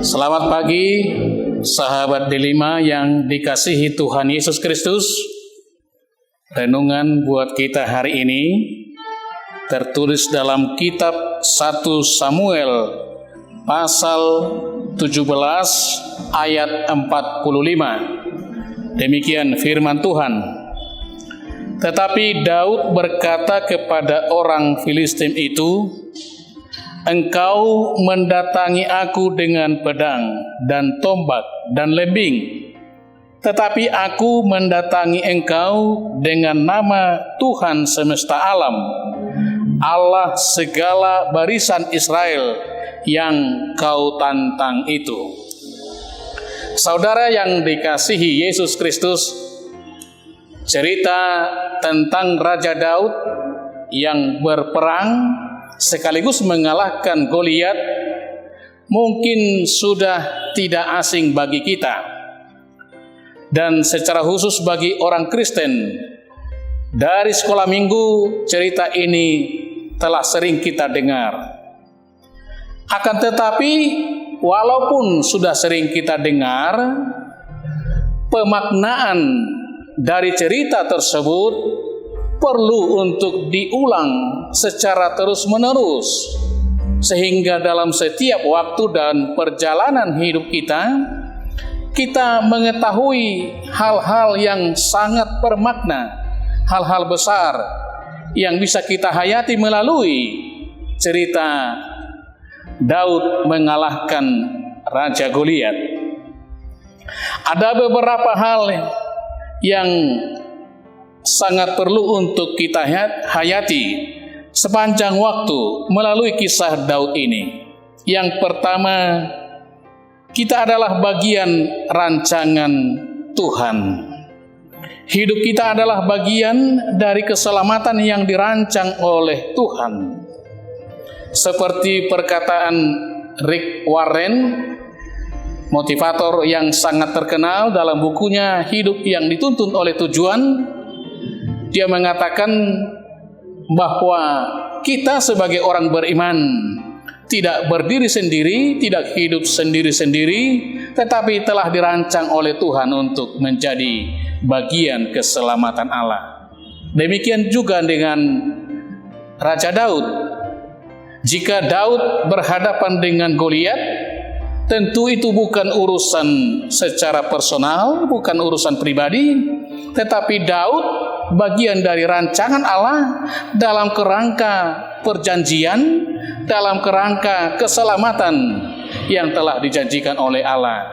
Selamat pagi, sahabat Delima yang dikasihi Tuhan Yesus Kristus. Renungan buat kita hari ini tertulis dalam kitab 1 Samuel pasal 17 ayat 45. Demikian firman Tuhan. Tetapi Daud berkata kepada orang Filistin itu, "Engkau mendatangi aku dengan pedang dan tombak dan lembing, tetapi aku mendatangi engkau dengan nama Tuhan semesta alam, Allah segala barisan Israel yang kau tantang itu." Saudara yang dikasihi Yesus Kristus, cerita tentang Raja Daud yang berperang sekaligus mengalahkan Goliat mungkin sudah tidak asing bagi kita, dan secara khusus bagi orang Kristen. Dari sekolah minggu cerita ini telah sering kita dengar. Akan tetapi walaupun sudah sering kita dengar, pemaknaan dari cerita tersebut perlu untuk diulang secara terus-menerus, sehingga dalam setiap waktu dan perjalanan hidup kita mengetahui hal-hal yang sangat bermakna, hal-hal besar yang bisa kita hayati melalui cerita Daud mengalahkan Raja Goliat. Ada beberapa hal yang sangat perlu untuk kita hayati sepanjang waktu melalui kisah Daud ini. Yang pertama, kita adalah bagian rancangan Tuhan. Hidup kita adalah bagian dari keselamatan yang dirancang oleh Tuhan. Seperti perkataan Rick Warren, motivator yang sangat terkenal, dalam bukunya Hidup yang Dituntun oleh Tujuan, dia mengatakan bahwa kita sebagai orang beriman tidak berdiri sendiri, tidak hidup sendiri-sendiri, tetapi telah dirancang oleh Tuhan untuk menjadi bagian keselamatan Allah. Demikian juga dengan Raja Daud. Jika Daud berhadapan dengan Goliat, tentu itu bukan urusan secara personal, bukan urusan pribadi, tetapi Daud bagian dari rancangan Allah dalam kerangka perjanjian, dalam kerangka keselamatan yang telah dijanjikan oleh Allah.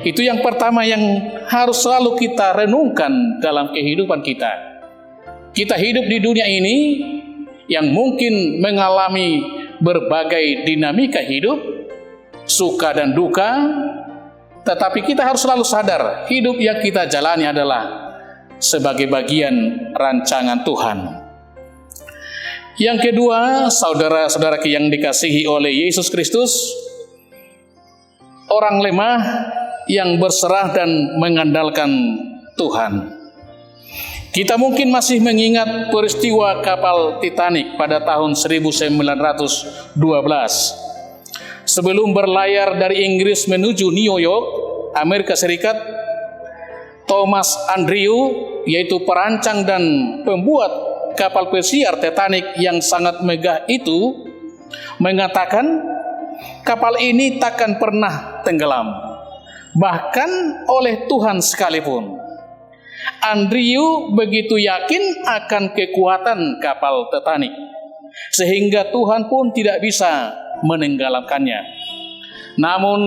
Itu yang pertama yang harus selalu kita renungkan dalam kehidupan kita. Kita hidup di dunia ini yang mungkin mengalami berbagai dinamika hidup, suka dan duka, tetapi kita harus selalu sadar hidup yang kita jalani adalah sebagai bagian rancangan Tuhan. Yang kedua, saudara-saudara yang dikasihi oleh Yesus Kristus, orang lemah yang berserah dan mengandalkan Tuhan. Kita mungkin masih mengingat peristiwa kapal Titanic pada tahun 1912. Sebelum berlayar dari Inggris menuju New York, Amerika Serikat, Thomas Andrew, yaitu perancang dan pembuat kapal pesiar Titanic yang sangat megah itu, mengatakan kapal ini takkan pernah tenggelam, bahkan oleh Tuhan sekalipun. Andrew begitu yakin akan kekuatan kapal Titanic, sehingga Tuhan pun tidak bisa menenggelamkannya. Namun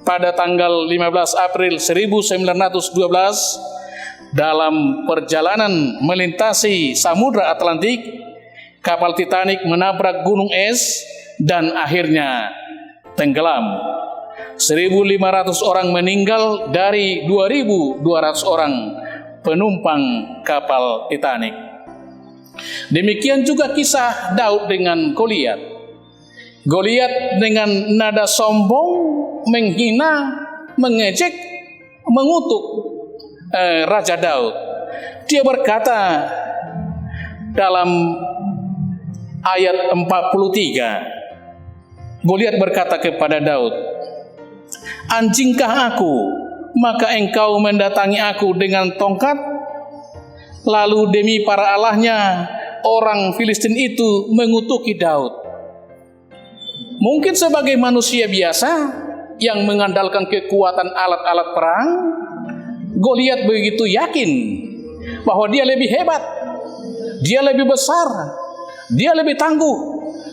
pada tanggal 15 April 1912, dalam perjalanan melintasi Samudra Atlantik, kapal Titanic menabrak gunung es dan akhirnya tenggelam. 1.500 orang meninggal dari 2.200 orang penumpang kapal Titanic. Demikian juga kisah Daud dengan Goliat. Goliat dengan nada sombong menghina, mengejek, mengutuk Raja Daud. Dia berkata dalam ayat 43, Goliat berkata kepada Daud, "Anjingkah aku, maka engkau mendatangi aku dengan tongkat?" Lalu demi para allahnya, orang Filistin itu mengutuki Daud. Mungkin sebagai manusia biasa yang mengandalkan kekuatan alat-alat perang, Goliat begitu yakin bahwa dia lebih hebat, dia lebih besar, dia lebih tangguh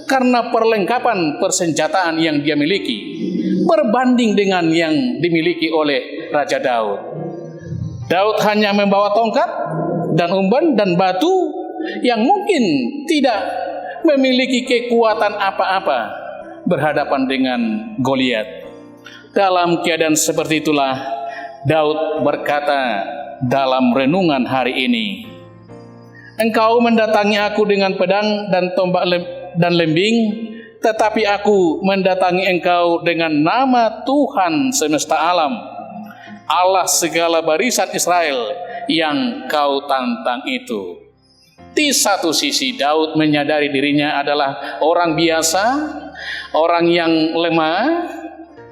karena perlengkapan persenjataan yang dia miliki berbanding dengan yang dimiliki oleh Raja Daud. Daud hanya membawa tongkat dan umban dan batu yang mungkin tidak memiliki kekuatan apa-apa berhadapan dengan Goliat. Dalam keadaan seperti itulah Daud berkata dalam renungan hari ini, "Engkau mendatangi aku dengan pedang dan tombak dan lembing, tetapi aku mendatangi engkau dengan nama Tuhan semesta alam, Allah segala barisan Israel yang kau tantang itu." Di satu sisi Daud menyadari dirinya adalah orang biasa, orang yang lemah,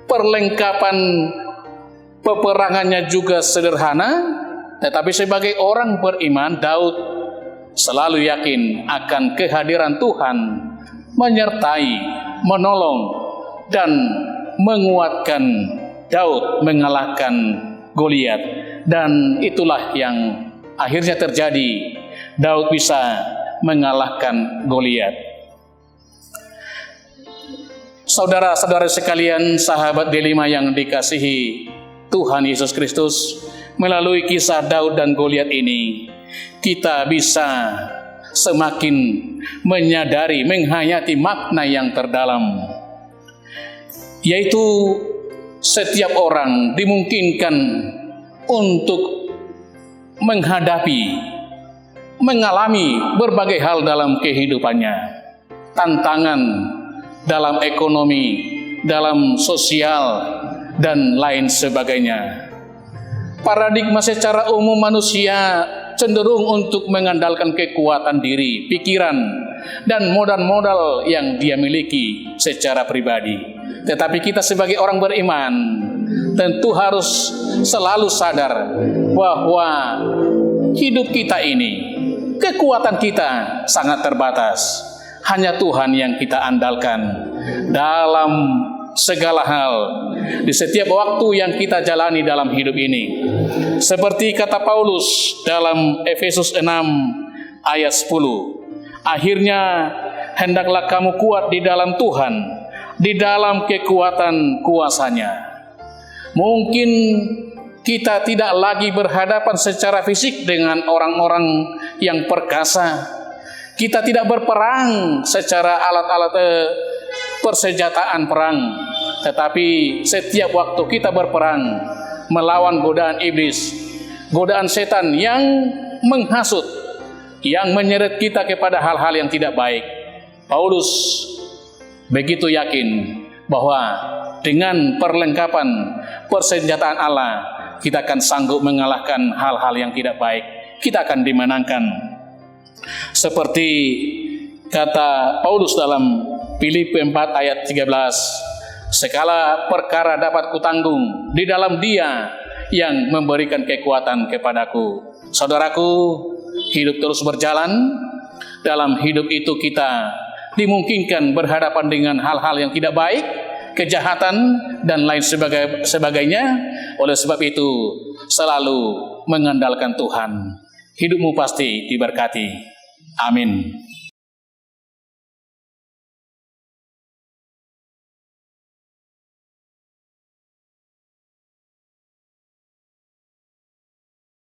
perlengkapan peperangannya juga sederhana, tetapi sebagai orang beriman Daud selalu yakin akan kehadiran Tuhan menyertai, menolong, dan menguatkan Daud mengalahkan Goliat. Dan itulah yang akhirnya terjadi. Daud bisa mengalahkan Goliat. Saudara-saudara sekalian, sahabat Delima yang dikasihi Tuhan Yesus Kristus, melalui kisah Daud dan Goliat ini, kita bisa semakin menyadari, menghayati makna yang terdalam, yaitu setiap orang dimungkinkan untuk menghadapi, mengalami berbagai hal dalam kehidupannya, tantangan dalam ekonomi, dalam sosial, dan lain sebagainya. Paradigma secara umum manusia cenderung untuk mengandalkan kekuatan diri, pikiran, dan modal-modal yang dia miliki secara pribadi. Tetapi kita sebagai orang beriman tentu harus selalu sadar bahwa hidup kita ini, kekuatan kita sangat terbatas. Hanya Tuhan yang kita andalkan dalam segala hal, di setiap waktu yang kita jalani dalam hidup ini. Seperti kata Paulus dalam Efesus 6 ayat 10, "Akhirnya hendaklah kamu kuat di dalam Tuhan, di dalam kekuatan kuasa-Nya." Mungkin kita tidak lagi berhadapan secara fisik dengan orang-orang yang perkasa. Kita tidak berperang secara alat-alat persenjataan perang, tetapi setiap waktu kita berperang melawan godaan iblis, godaan setan yang menghasut, yang menyeret kita kepada hal-hal yang tidak baik. Paulus begitu yakin bahwa dengan perlengkapan persenjataan Allah, kita akan sanggup mengalahkan hal-hal yang tidak baik. Kita akan dimenangkan. Seperti kata Paulus dalam Filipi 4 ayat 13, "Segala perkara dapat kutanggung di dalam Dia yang memberikan kekuatan kepadaku." Saudaraku, hidup terus berjalan. Dalam hidup itu kita dimungkinkan berhadapan dengan hal-hal yang tidak baik, kejahatan, dan lain sebagainya. Oleh sebab itu, selalu mengandalkan Tuhan. Hidupmu pasti diberkati. Amin.